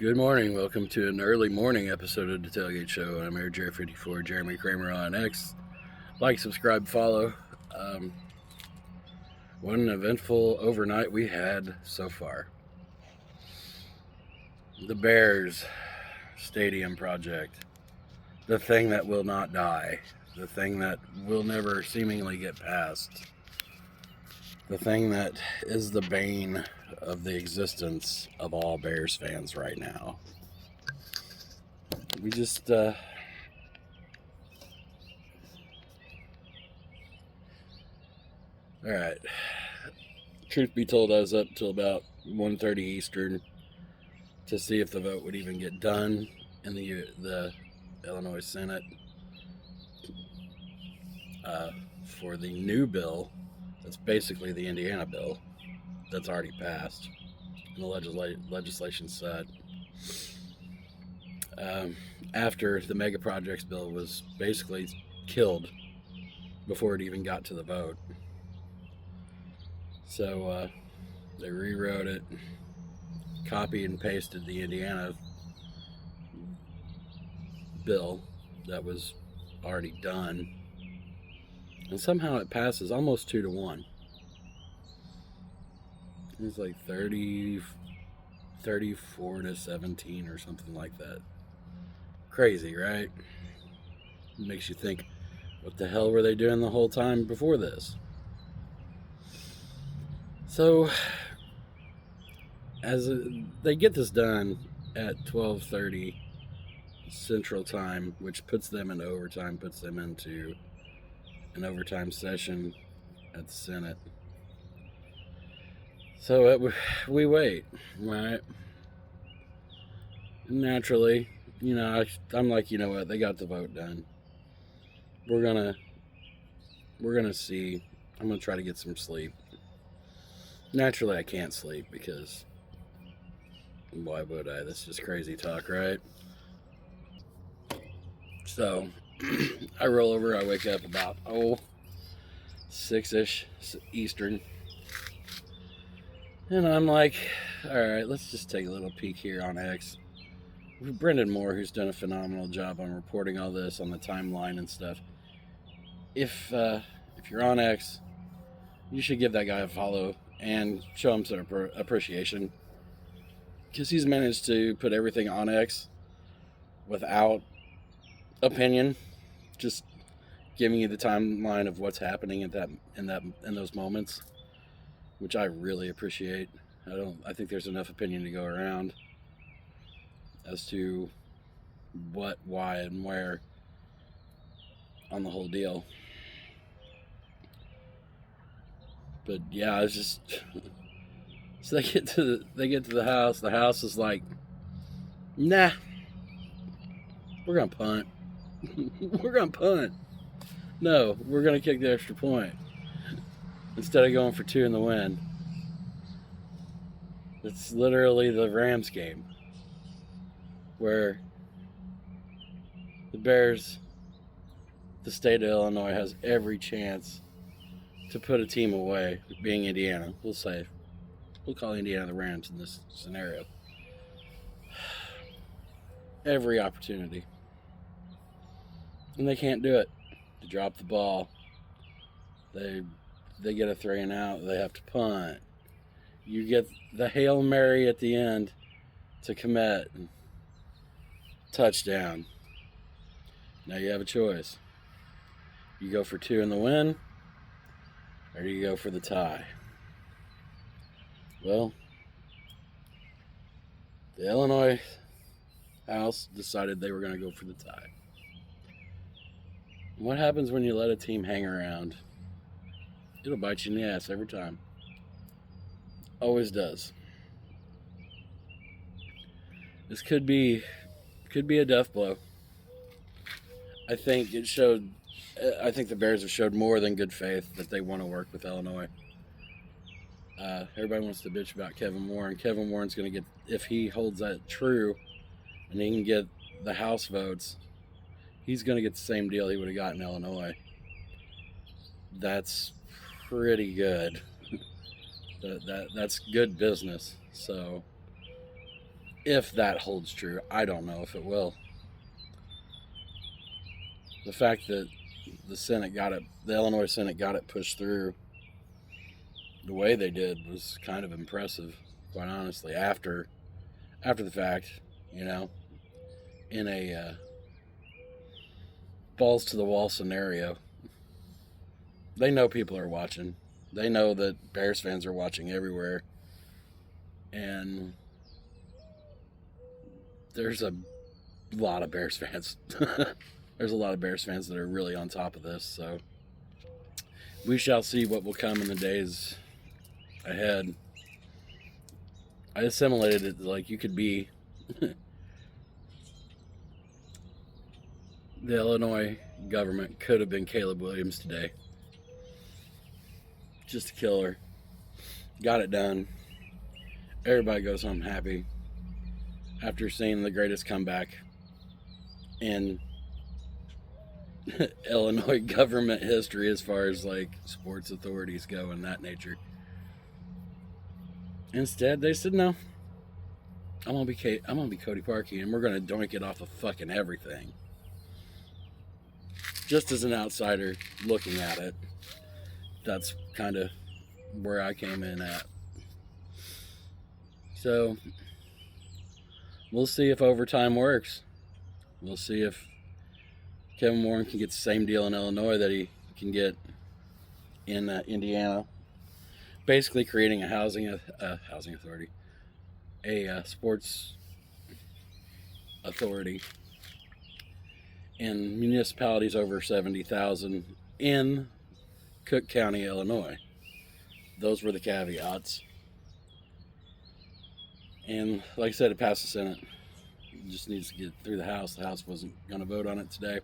Good morning. Welcome to an early morning episode of the Tailgate Show. I'm Air Jerry 54, Jeremy Kramer on X. Like, subscribe, follow. What an eventful overnight we had so far. The Bears Stadium project. The thing that will not die. The thing that will never seemingly get past. The thing that is the bane of the existence of all Bears fans right now. We just, all right. Truth be told, I was up till about 1:30 Eastern to see if the vote would even get done in the Illinois Senate for the new bill. That's basically the Indiana bill that's already passed and the legislation set. After the mega projects bill was basically killed before it even got to the vote. So they rewrote it, copied and pasted the Indiana bill that was already done, and somehow it passes almost 2-1. It's like 34-17 or something like that. Crazy, right? It makes you think, what the hell were they doing the whole time before this? So, they get this done at 12:30 Central Time, which puts them in overtime, puts them into an overtime session at the Senate. So we wait, right? Naturally, I'm like, you know what? They got the vote done. We're gonna see. I'm gonna try to get some sleep. Naturally, I can't sleep because why would I? That's just crazy talk, right? So I roll over. I wake up about 6-ish Eastern, and I'm like, all right, let's just take a little peek here on X. Brendan Moore, who's done a phenomenal job on reporting all this on the timeline and stuff. If you're on X, you should give that guy a follow and show him some appreciation, because he's managed to put everything on X without opinion, just giving you the timeline of what's happening in those moments, which I really appreciate. I think there's enough opinion to go around as to what, why, and where on the whole deal. But yeah, it's just so they get to the house. The house is like, nah, we're gonna punt. We're gonna punt. No, we're gonna kick the extra point instead of going for 2 in the win. It's literally the Rams game where the Bears, the state of Illinois, has every chance to put a team away, being Indiana. We'll call Indiana the Rams in this scenario. Every opportunity. And they can't do it. They drop the ball. They get a 3 and out. They have to punt. You get the Hail Mary at the end to commit. Touchdown. Now you have a choice. You go for 2 in the win, or you go for the tie. Well, the Illinois House decided they were going to go for the tie. And what happens when you let a team hang around? It'll bite you in the ass every time. Always does. This could be a death blow. I think the Bears have showed more than good faith that they want to work with Illinois. Everybody wants to bitch about Kevin Warren. Kevin Warren's going to get, if he holds that true and he can get the House votes, he's going to get the same deal he would have got in Illinois. That's pretty good. That's good business. So If that holds true, I don't know if it will. The fact that the Illinois Senate got it pushed through the way they did was kind of impressive, quite honestly. After the fact, you know, in a balls to the wall scenario, they know people are watching. They know that Bears fans are watching everywhere, and there's a lot of Bears fans. There's a lot of Bears fans that are really on top of this, so we shall see what will come in the days ahead. I assimilated it like you could be the Illinois government could have been Caleb Williams today. Just a killer. Got it done. Everybody goes home happy after seeing the greatest comeback in Illinois government history as far as like sports authorities go and that nature. Instead, they said, "No, I'm gonna be Cody Parkey, and we're gonna doink it off of fucking everything." Just as an outsider looking at it, that's kind of where I came in at. So we'll see if overtime works. We'll see if Kevin Warren can get the same deal in Illinois that he can get in Indiana. Basically creating a housing authority, a sports authority in municipalities over 70,000 in Cook County, Illinois. Those were the caveats. And like I said, it passed the Senate. It just needs to get through the House. The House wasn't going to vote on it today.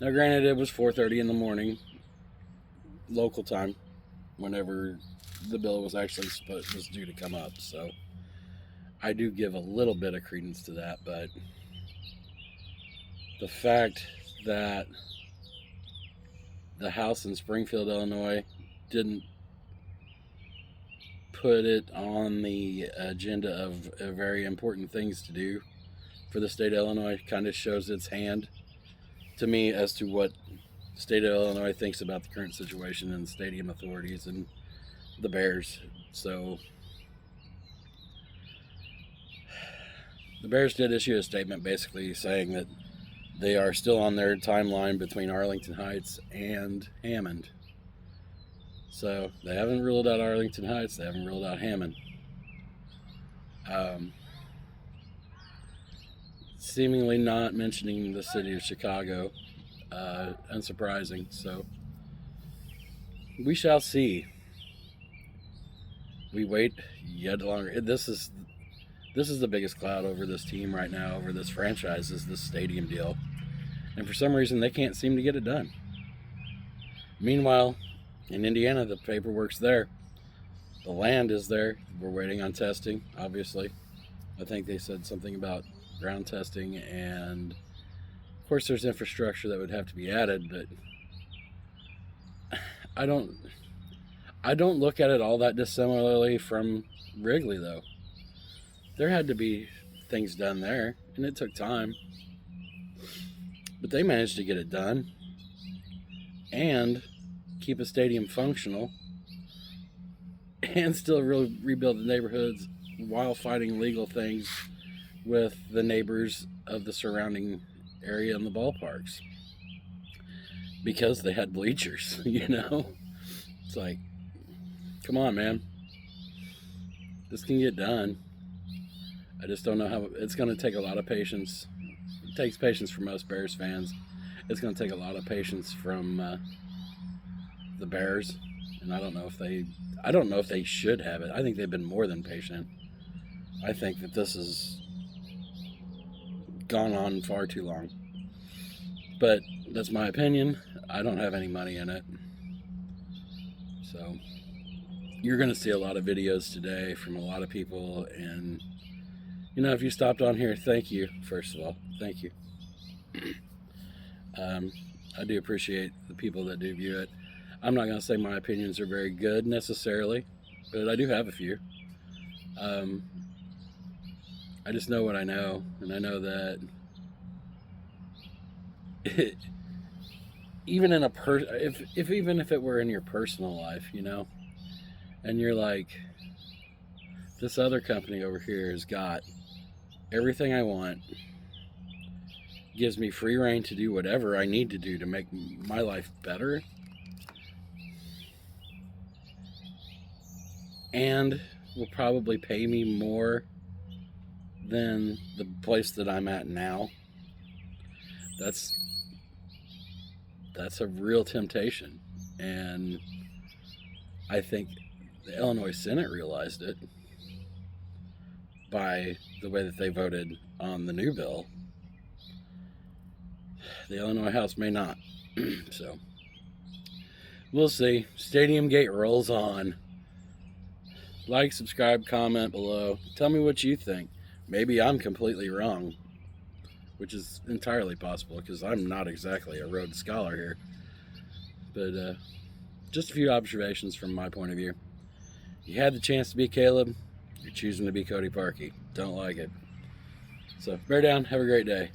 Now, granted, it was 4:30 in the morning, local time, whenever the bill was actually was due to come up. So I do give a little bit of credence to that, but the fact that the House in Springfield, Illinois, didn't put it on the agenda of very important things to do for the state of Illinois kind of shows its hand to me as to what the state of Illinois thinks about the current situation and stadium authorities and the Bears. So the Bears did issue a statement basically saying that they are still on their timeline between Arlington Heights and Hammond. So they haven't ruled out Arlington Heights. They haven't ruled out Hammond. Seemingly not mentioning the city of Chicago. Unsurprising. So we shall see. We wait yet longer. This is the biggest cloud over this team right now, over this franchise, is this stadium deal. And for some reason, they can't seem to get it done. Meanwhile, in Indiana, the paperwork's there. The land is there. We're waiting on testing, obviously. I think they said something about ground testing, and of course there's infrastructure that would have to be added, but I don't look at it all that dissimilarly from Wrigley, though. There had to be things done there, and it took time. But they managed to get it done and keep a stadium functional and still really rebuild the neighborhoods while fighting legal things with the neighbors of the surrounding area and the ballparks because they had bleachers, you know? It's like, come on, man. This can get done. I just don't know how. It's going to take a lot of patience. It takes patience from most Bears fans. It's going to take a lot of patience from the Bears, and I don't know if they should have it. I think they've been more than patient. I think that this has gone on far too long. But that's my opinion. I don't have any money in it. So you're going to see a lot of videos today from a lot of people, and you know, if you stopped on here, thank you, first of all. Thank you. I do appreciate the people that do view it. I'm not going to say my opinions are very good necessarily, but I do have a few. I just know what I know, and I know that even in a even if it were in your personal life, you know, and you're like, this other company over here has got everything I want, gives me free reign to do whatever I need to do to make my life better, and will probably pay me more than the place that I'm at now. That's a real temptation, and I think the Illinois Senate realized it by the way that they voted on the new bill. The Illinois House may not. So we'll see. Stadium Gate rolls on. Like, subscribe, comment below. Tell me what you think. Maybe I'm completely wrong, which is entirely possible because I'm not exactly a Rhodes Scholar here. But just a few observations from my point of view. You had the chance to be Caleb. You're choosing to be Cody Parkey. Don't like it. So bear down. Have a great day.